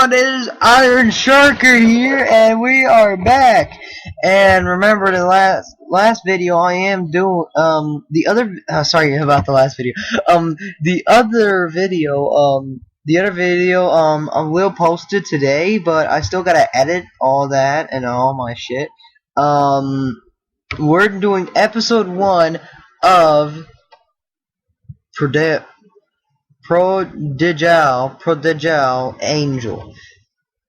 everyone, it is Iron Sharker here, and we are back. And remember the last video I am doing the other sorry about the last video. The other video I will post it today, but I still gotta edit all that and all my shit. We're doing episode 1 of Prodigal Angel.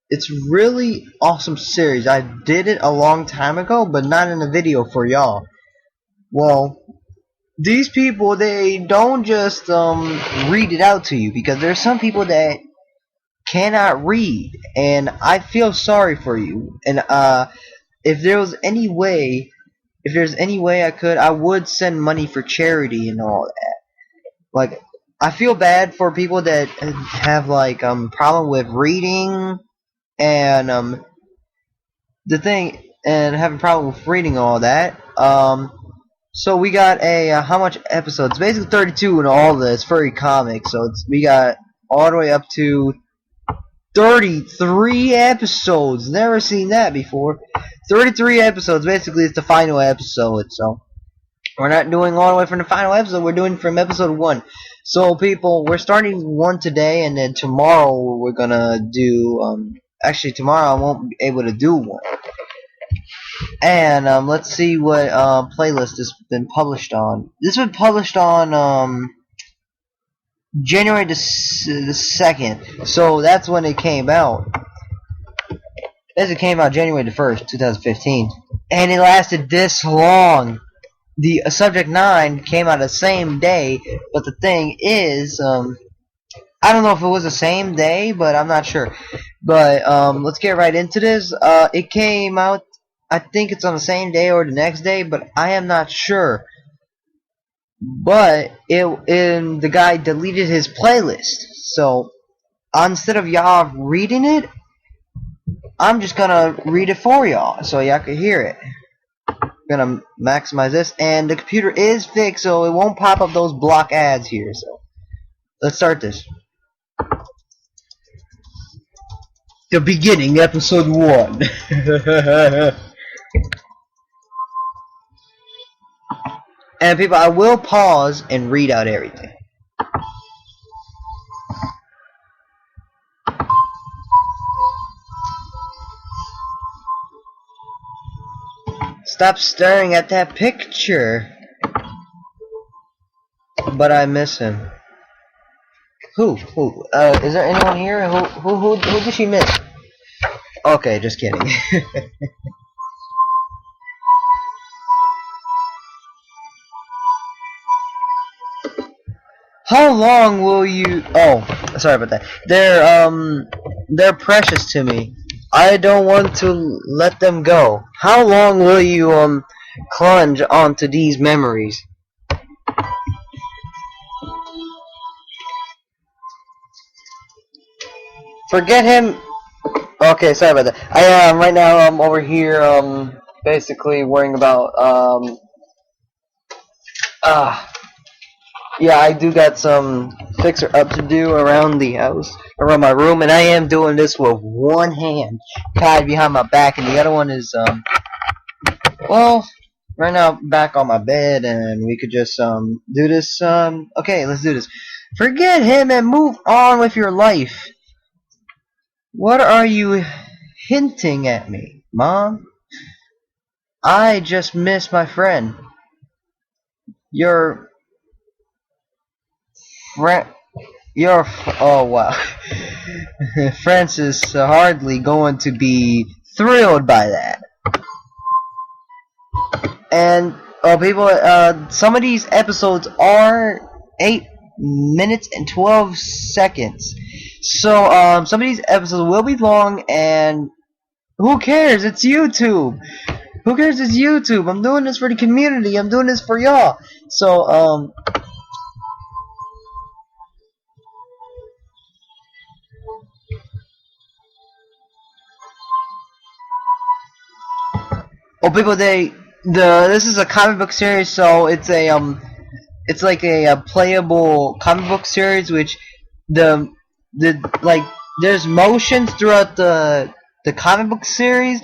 It's really awesome series. I did it a long time ago, but not in a video for y'all. Well, these people, they don't just read it out to you, because there's some people that cannot read, and I feel sorry for you. And if there's any way I would send money for charity and all that. Like, I feel bad for people that have like problem with reading and have a problem with reading all that. So we got how much episodes? Basically 32 in all this Furry comics. So we got all the way up to 33 episodes. Never seen that before. 33 episodes. Basically, it's the final episode. So we're not doing all the way from the final episode. We're doing from episode 1. So people, we're starting 1 today, and then tomorrow we're gonna do. Actually, tomorrow I won't be able to do 1. And let's see what playlist has been published on. This was published on January the 2nd. So that's when it came out. It came out January the 1st, 2015, and it lasted this long. The subject 9 came out the same day, but the thing is, I don't know if it was the same day, but I'm not sure. But let's get right into this. It came out, I think it's on the same day or the next day, but I am not sure. But the guy deleted his playlist, so instead of y'all reading it, I'm just gonna read it for y'all so y'all can hear it. Gonna maximize this, and the computer is fixed, so it won't pop up those block ads here. So let's start this. The beginning, episode 1. And people, I will pause and read out everything. Stop staring at that picture. But I miss him. Who? Is there anyone here? Who did she miss? Okay, just kidding. How long will you? Oh, sorry about that. They're precious to me. I don't want to let them go. How long will you clung onto these memories? Forget him. Okay, sorry about that. I am right now. I'm over here. Basically worrying about. Yeah, I do got some fixer up to do around the house, around my room, and I am doing this with one hand tied behind my back, and the other one is well, right now back on my bed, and we could just do this. Okay, let's do this. Forget him and move on with your life. What are you hinting at me, Mom? I just miss my friend. Oh wow. Francis hardly going to be thrilled by that. And people, some of these episodes are 8 minutes and 12 seconds. So some of these episodes will be long, and who cares? It's YouTube. Who cares? It's YouTube. I'm doing this for the community. I'm doing this for y'all. So people, this is a comic book series, so it's like a playable comic book series, which the there's motions throughout the comic book series,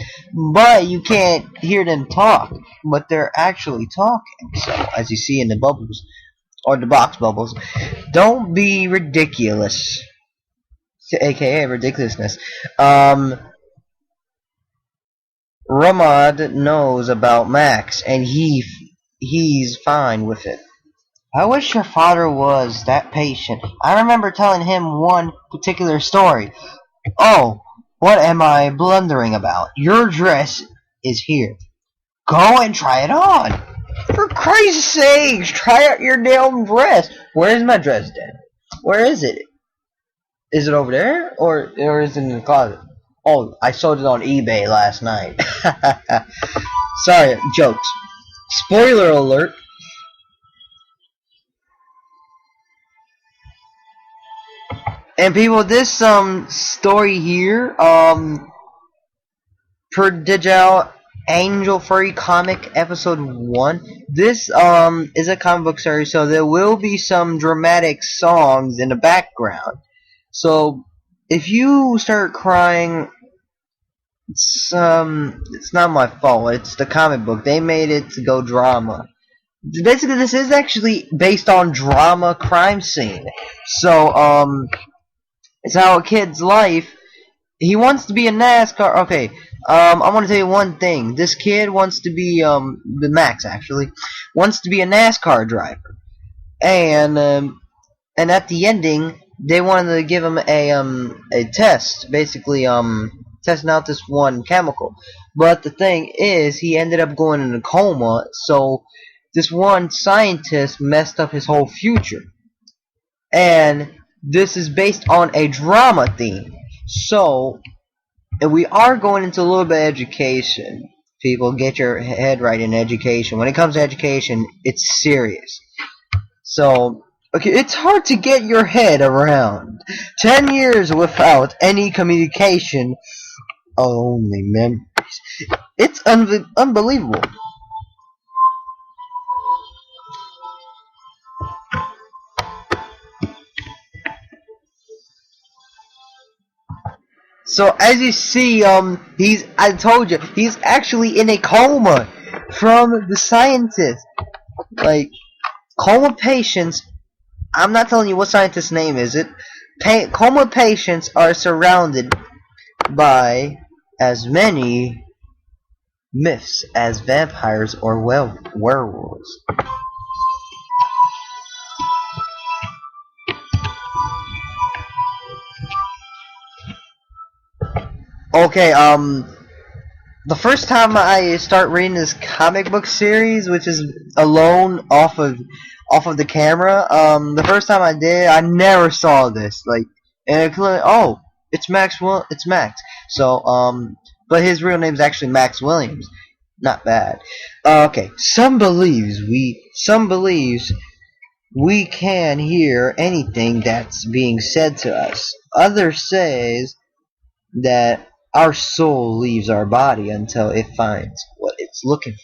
but you can't hear them talk. But they're actually talking. So as you see in the bubbles or the box bubbles, don't be ridiculous, aka ridiculousness. Ramad knows about Max, and he's fine with it. I wish your father was that patient. I remember telling him one particular story. Oh, what am I blundering about? Your dress is here. Go and try it on. For Christ's sakes, try out your damn dress. Where is my dress, Dad? Where is it? Is it over there? Or is it in the closet? Oh, I sold it on eBay last night. Sorry, jokes. Spoiler alert. And people, this story here, Prodigal Angel Furry Comic Episode 1. This is a comic book series, so there will be some dramatic songs in the background. So if you start crying, it's not my fault. It's the comic book. They made it to go drama. Basically, this is actually based on drama crime scene. So it's how a kid's life. He wants to be a NASCAR. Okay, I want to tell you one thing. This kid wants to be the Max actually wants to be a NASCAR driver, and at the ending they wanted to give him a test, basically testing out this one chemical. But the thing is, he ended up going in a coma. So this one scientist messed up his whole future, and this is based on a drama theme. So, and we are going into a little bit of education. People, get your head right in education. When it comes to education, it's serious. So, okay, it's hard to get your head around. 10 years without any communication, only memories. It's unbelievable. So as you see, I told you, he's actually in a coma from the scientist. Like, coma patients, I'm not telling you what scientist's name is it. Coma patients are surrounded by as many myths as vampires or werewolves. Okay, the first time I start reading this comic book series, which is alone off of the camera, the first time I did, I never saw this. Like, and it clearly, oh, it's Max. Well, it's Max. So, but his real name is actually Max Williams. Not bad. Okay, some believes we can hear anything that's being said to us. Others says that our soul leaves our body until it finds what it's looking for.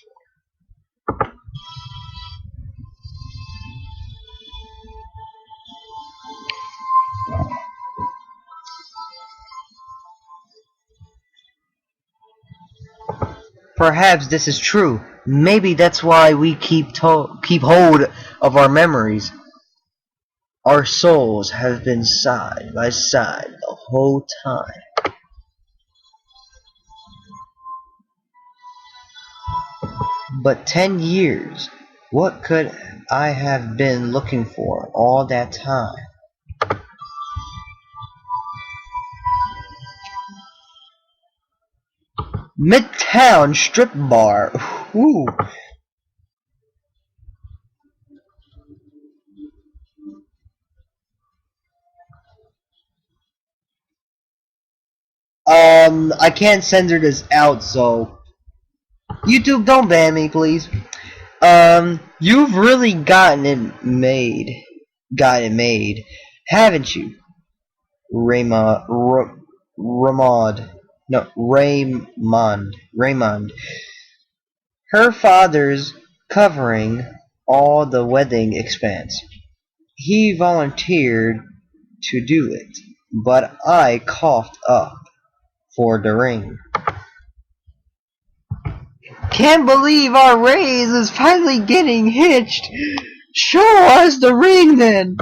Perhaps this is true. Maybe that's why we keep hold of our memories. Our souls have been side by side the whole time. But 10 years, what could I have been looking for all that time? Midtown Strip Bar. Ooh. I can't censor this out, so YouTube, don't ban me, please. You've really gotten it made, haven't you, Raymond? No, Raymond. Her father's covering all the wedding expense. He volunteered to do it. but I coughed up for the ring. Can't believe our raise is finally getting hitched. Show us the ring then.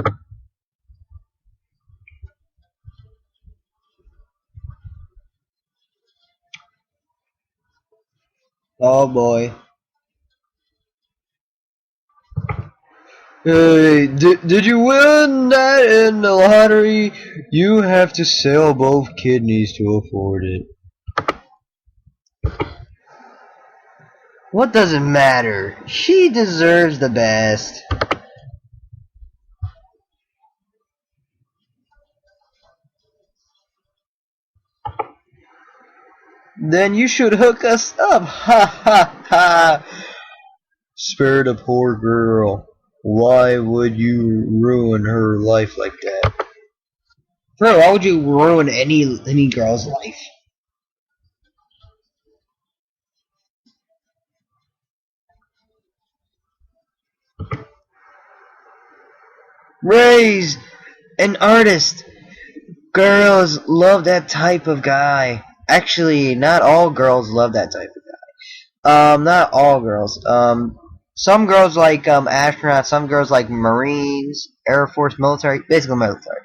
Oh boy. Hey, did you win that in the lottery? You have to sell both kidneys to afford it. What does it matter? She deserves the best. Then you should hook us up. Ha ha ha. Spare the poor girl. Why would you ruin her life like that? Bro, why would you ruin any girl's life? Ray's an artist. Girls love that type of guy. Actually, not all girls love that type of guy. Not all girls. Some girls like astronauts. Some girls like Marines, Air Force, military, basically military.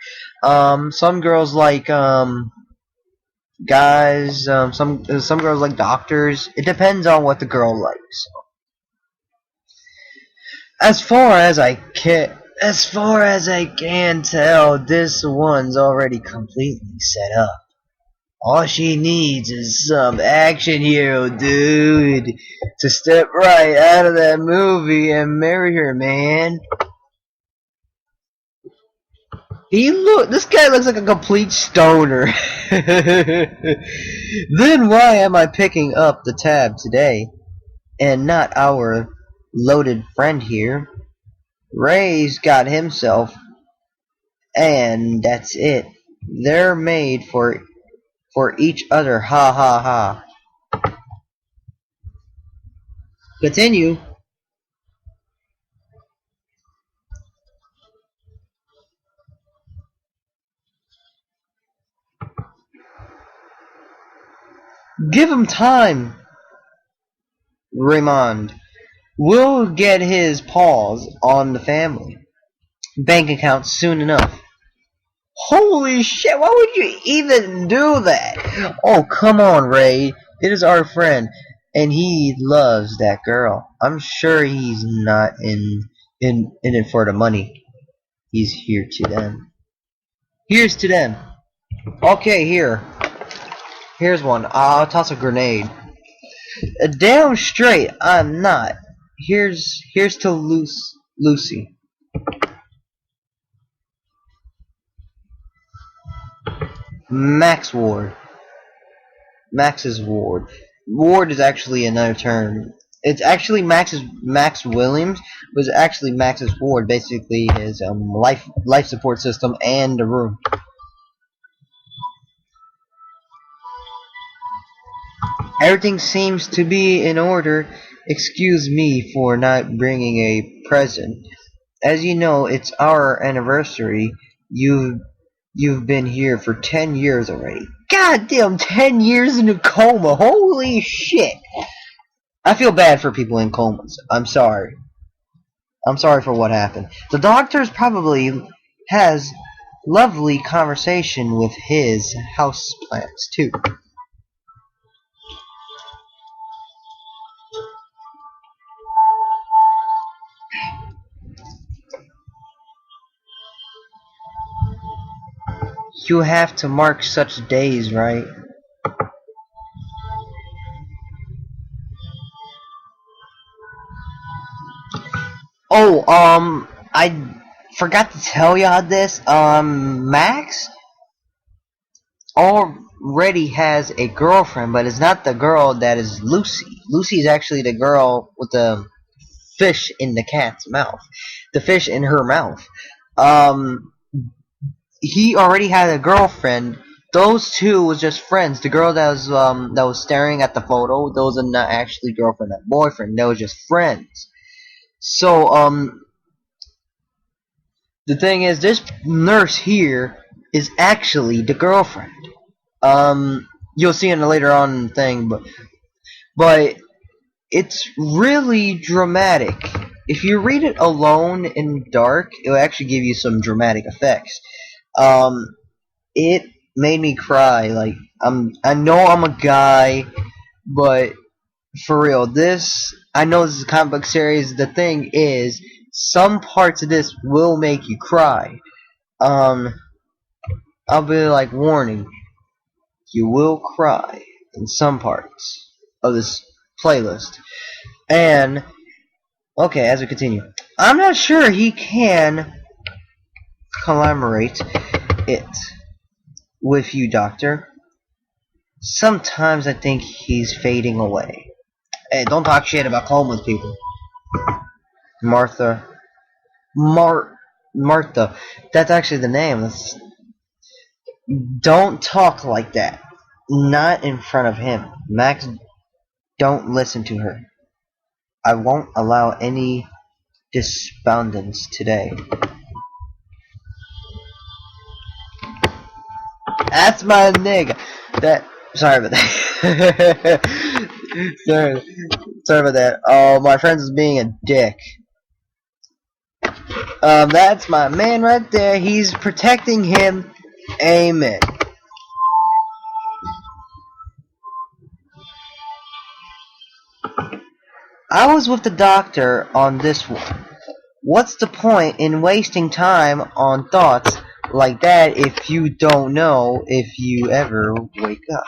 Some girls like guys. Some girls like doctors. It depends on what the girl likes. As far as I can tell, this one's already completely set up. All she needs is some action hero dude to step right out of that movie and marry her, man. This guy looks like a complete stoner. Then why am I picking up the tab today and not our loaded friend here? Ray's got himself, and that's it. They're made for each other. Ha ha ha. Continue. Give him time, Raymond. We'll get his paws on the family bank account soon enough. Holy shit, why would you even do that? Oh, come on, Ray. It is our friend, and he loves that girl. I'm sure he's not in it for the money. He's here to them. Here's to them. Okay, here. Here's one. I'll toss a grenade. Damn straight, I'm not. Here's to Lucy. Max Ward. Max's Ward. Ward is actually another term. It's actually Max Williams was actually Max's Ward, basically his life support system and the room. Everything seems to be in order. Excuse me for not bringing a present. As you know, it's our anniversary. You've been here for 10 years already. Goddamn, 10 years in a coma. Holy shit. I feel bad for people in comas. I'm sorry. I'm sorry for what happened. The doctor's probably has lovely conversation with his houseplants too. You have to mark such days, right? Oh, I forgot to tell y'all this. Max already has a girlfriend, but it's not the girl that is Lucy. Lucy is actually the girl with the fish in the cat's mouth. The fish in her mouth. Um, he already had a girlfriend. Those two was just friends. The girl that was staring at the photo, those are not actually girlfriend and boyfriend. They were just friends. So the thing is, this nurse here is actually the girlfriend. You'll see in a later on thing, but it's really dramatic. If you read it alone in dark, it'll actually give you some dramatic effects. It made me cry. Like I know I'm a guy, but for real, I know this is a comic book series. The thing is, some parts of this will make you cry. Um, I'll be like, warning, you will cry in some parts of this playlist. And okay, as we continue, I'm not sure he can commemorate it with you, Doctor. Sometimes I think he's fading away. Hey, don't talk shit about homeless people. Martha. Martha. That's actually the name. Don't talk like that. Not in front of him. Max, don't listen to her. I won't allow any despondence today. That's my nigga. Sorry about that. sorry about that. Oh, my friend is being a dick. That's my man right there. He's protecting him. Amen. I was with the doctor on this one. What's the point in wasting time on thoughts like that if you don't know if you ever wake up?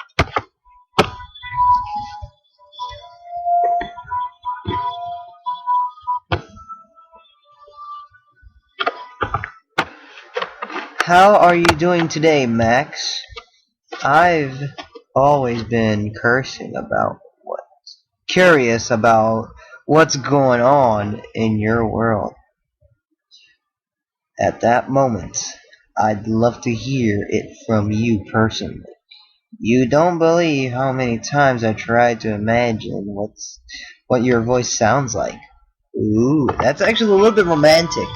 How are you doing today, Max? I've always been curious about what's going on in your world. At that moment, I'd love to hear it from you personally. You don't believe how many times I tried to imagine what your voice sounds like. Ooh, that's actually a little bit romantic.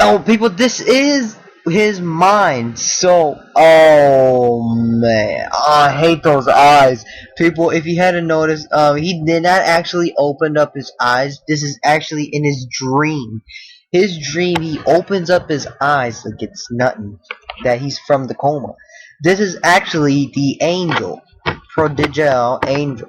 Oh, people, this is his mind. So, oh man, I hate those eyes. People, if you hadn't noticed, he did not actually open up his eyes. This is actually in his dream. His dream, he opens up his eyes like it's nothing, that he's from the coma. This is actually the angel. Prodigal angel.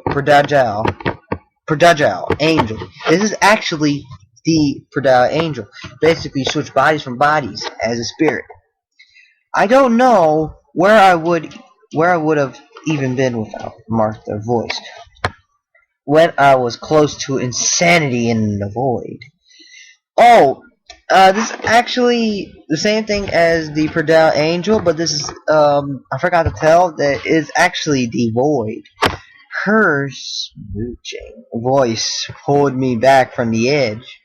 This is actually the Prodigal angel. Basically switch bodies from bodies as a spirit. I don't know where I would have even been without Martha's voice. When I was close to insanity in the void. Oh, this is actually the same thing as the Prodigal angel, but this is I forgot to tell that is actually the void. Her smooching voice pulled me back from the edge.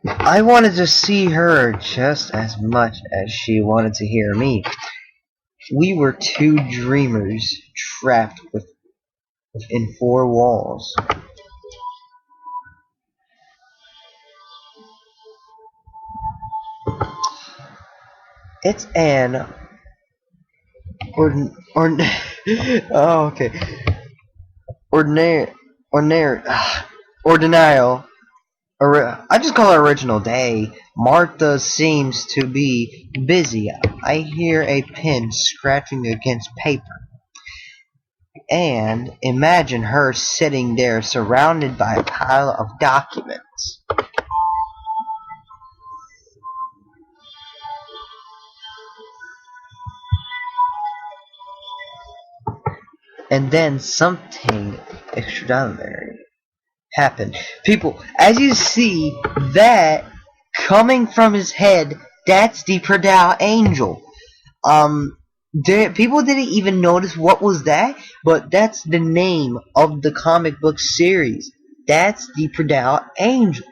I wanted to see her just as much as she wanted to hear me. We were two dreamers trapped within four walls. It's an oh, okay. Ordinary. I just call it original day. Martha seems to be busy. I hear a pen scratching against paper. And imagine her sitting there surrounded by a pile of documents. And then something extraordinary happened. People, as you see, that coming from his head, that's the Prodigal angel. People didn't even notice what was that, but that's the name of the comic book series. That's the Prodigal angel.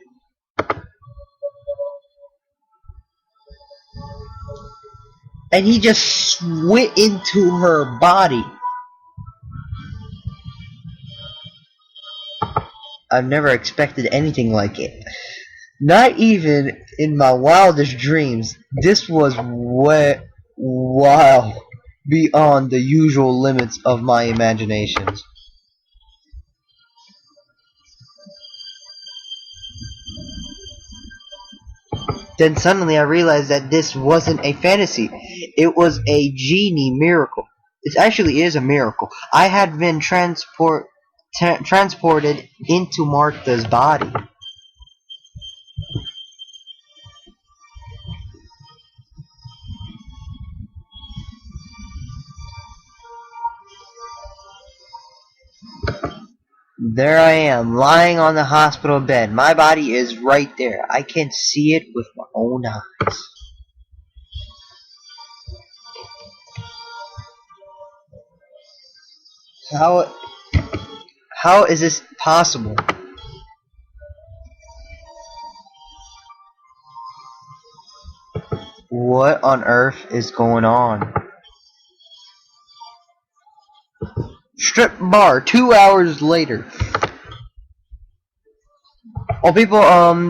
and he just went into her body. I've never expected anything like it. Not even in my wildest dreams. This was wow beyond the usual limits of my imaginations. Then suddenly I realized that this wasn't a fantasy. It was a genie miracle. It actually is a miracle. I had been transported into Martha's body. There I am, lying on the hospital bed. My body is right there. I can see it with my own eyes. How how is this possible? What on earth is going on? Strip bar 2 hours later. Well, people,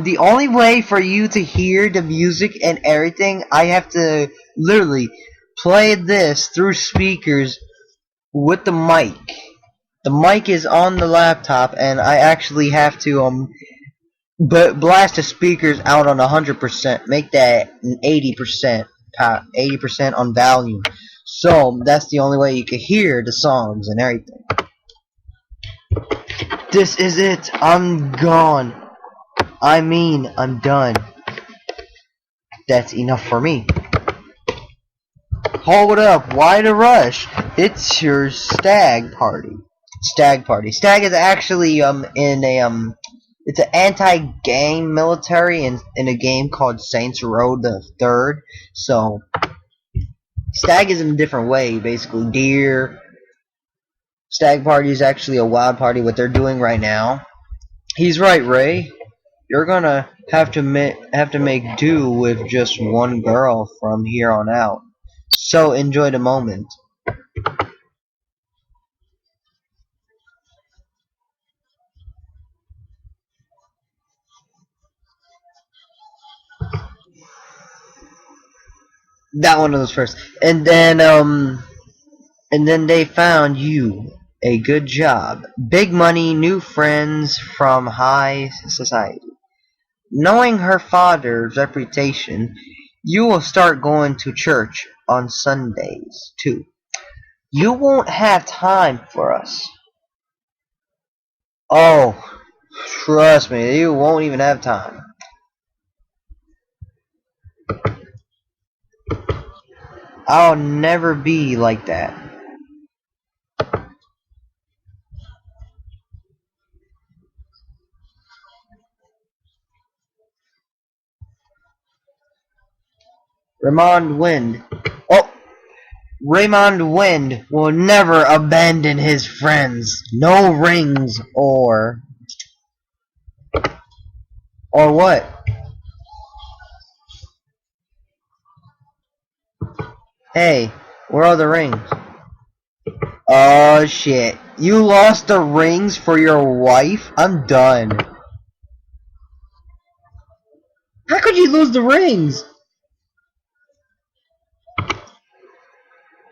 the only way for you to hear the music and everything, I have to literally play this through speakers with the mic. The mic is on the laptop, and I actually have to blast the speakers out on 100%. Make that an 80%, 80% on volume. So that's the only way you can hear the songs and everything. This is it. I'm gone. I mean, I'm done. That's enough for me. Hold up, why the rush? It's your stag party. Stag party. Stag is actually in a it's an anti-gang military in a game called Saints Row the Third. So stag is in a different way, basically. Deer. Stag party is actually a wild party. What they're doing right now. He's right, Ray. You're gonna have to make do with just one girl from here on out. So enjoy the moment. That one was first, and then they found you. A good job. Big money, new friends from high society. Knowing her father's reputation, you will start going to church on Sundays, too. You won't have time for us. Oh, trust me, you won't even have time. I'll never be like that. Raymond Wind. Oh, Raymond Wind will never abandon his friends. No rings or what? Hey, where are the rings? Oh shit. You lost the rings for your wife? I'm done. How could you lose the rings?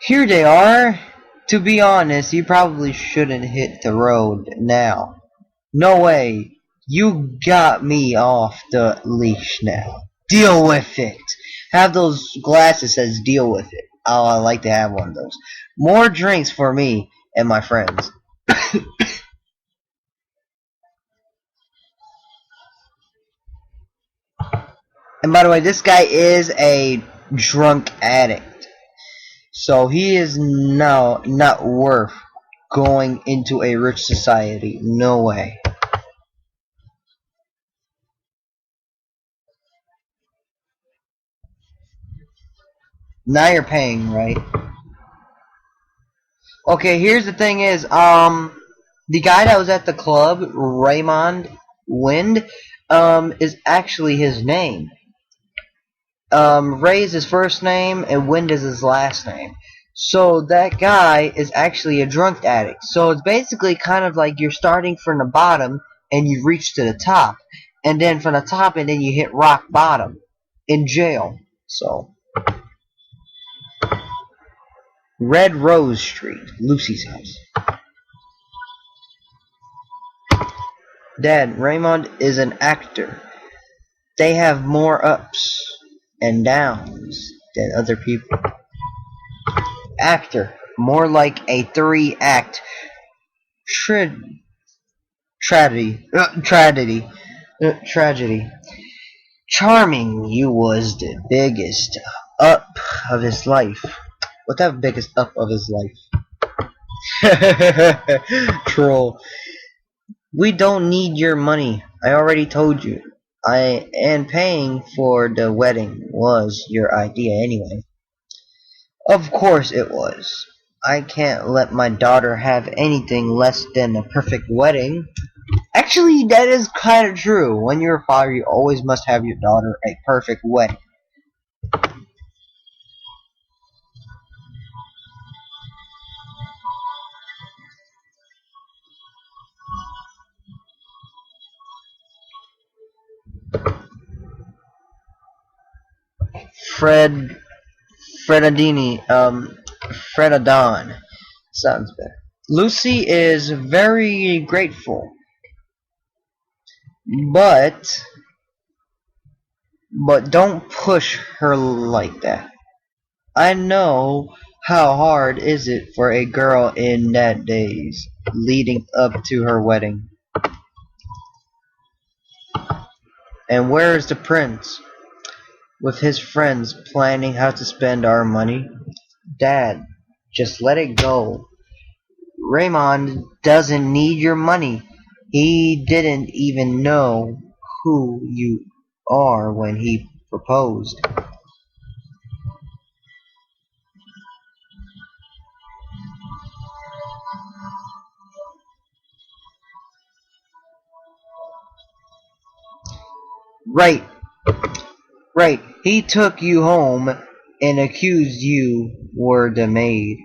Here they are. To be honest, you probably shouldn't hit the road now. No way. You got me off the leash now. Deal with it. Have those glasses says deal with it. Oh, I like to have one of those. More drinks for me and my friends. And by the way, this guy is a drunk addict. So he is now not worth going into a rich society. No way. Now you're paying, right? Okay, here's the thing is, the guy that was at the club, Raymond Wind, is actually his name. Ray is his first name and Wind is his last name. So that guy is actually a drunk addict. So it's basically kind of like you're starting from the bottom and you reach to the top, and then from the top and then you hit rock bottom in jail. So Red Rose Street, Lucy's house. Dad, Raymond is an actor. They have more ups and downs than other people. Actor, more like a 3-act tragedy. Tragedy. Charming, you was the biggest up of his life. What that biggest up of his life? Troll. We don't need your money. I already told you. And paying for the wedding was your idea anyway. Of course it was. I can't let my daughter have anything less than a perfect wedding. Actually, that is kind of true. When you're a father, you always must have your daughter a perfect wedding. Fred, Fredadini, Fredadon. Sounds better. Lucy is very grateful, but don't push her like that. I know how hard is it for a girl in that days leading up to her wedding. And where's the prince? With his friends planning how to spend our money? Dad, just let it go. Raymond doesn't need your money. He didn't even know who you are when he proposed. Right, right. He took you home and accused you were the maid.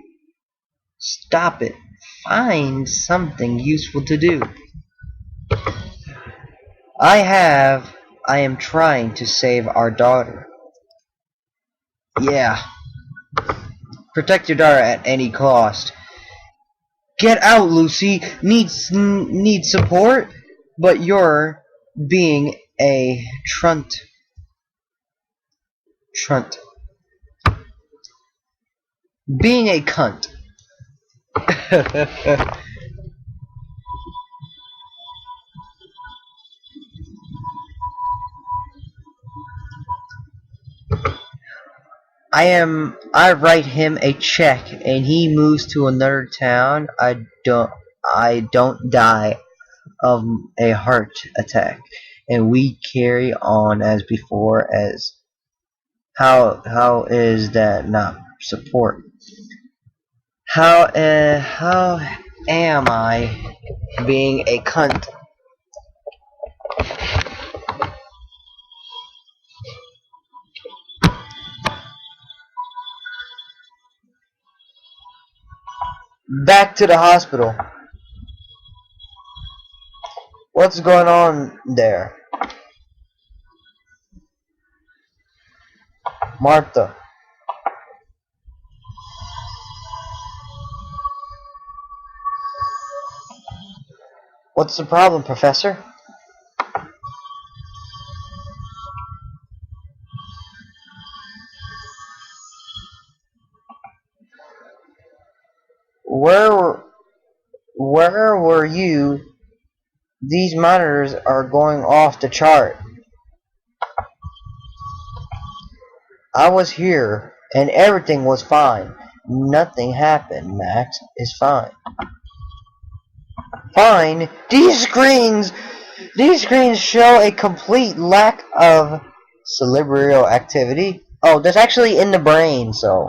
Stop it. Find something useful to do. I am trying to save our daughter. Yeah. Protect your daughter at any cost. Get out, Lucy. Needs support, but you're being a trunt. Being a cunt. I write him a check and he moves to another town. I don't die of a heart attack, and we carry on as before. As how is that not support? How am I being a cunt? Back to the hospital. What's going on there? Martha. What's the problem, Professor? Where where were you? These monitors are going off the chart. I was here and everything was fine. Nothing happened, Max. It's fine. Fine. These screens show a complete lack of cerebral activity. Oh, that's actually in the brain, so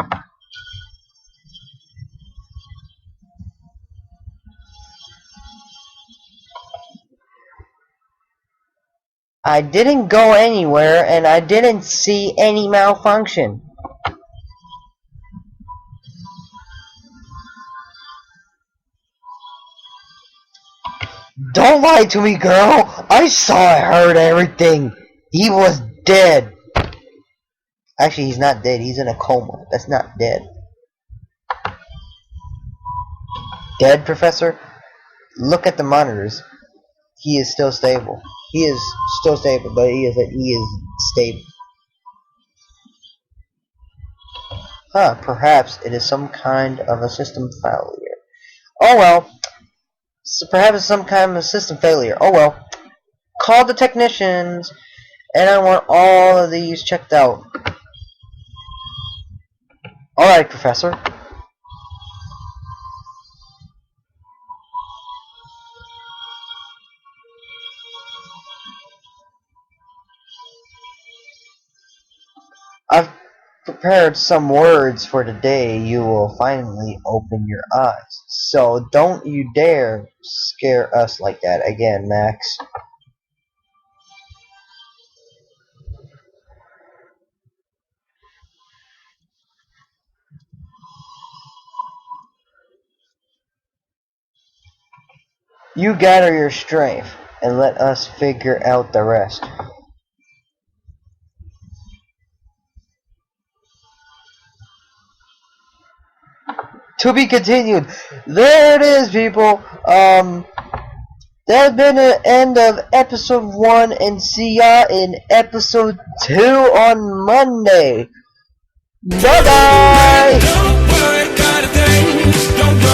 I didn't go anywhere, and I didn't see any malfunction. Don't lie to me, girl! I saw and heard everything! He was dead! Actually, he's not dead. He's in a coma. That's not dead. Dead, Professor? Look at the monitors. He is still stable. He is still stable, but he is stable. Huh, perhaps it is some kind of a system failure. Oh well. So perhaps it's some kind of a system failure. Oh well. Call the technicians, and I want all of these checked out. Alright, Professor. I've prepared some words for the day you will finally open your eyes. So don't you dare scare us like that again, Max. You gather your strength and let us figure out the rest. To be continued. There it is, people. That's been the end of episode 1, and see ya in episode 2 on Monday. Bye bye!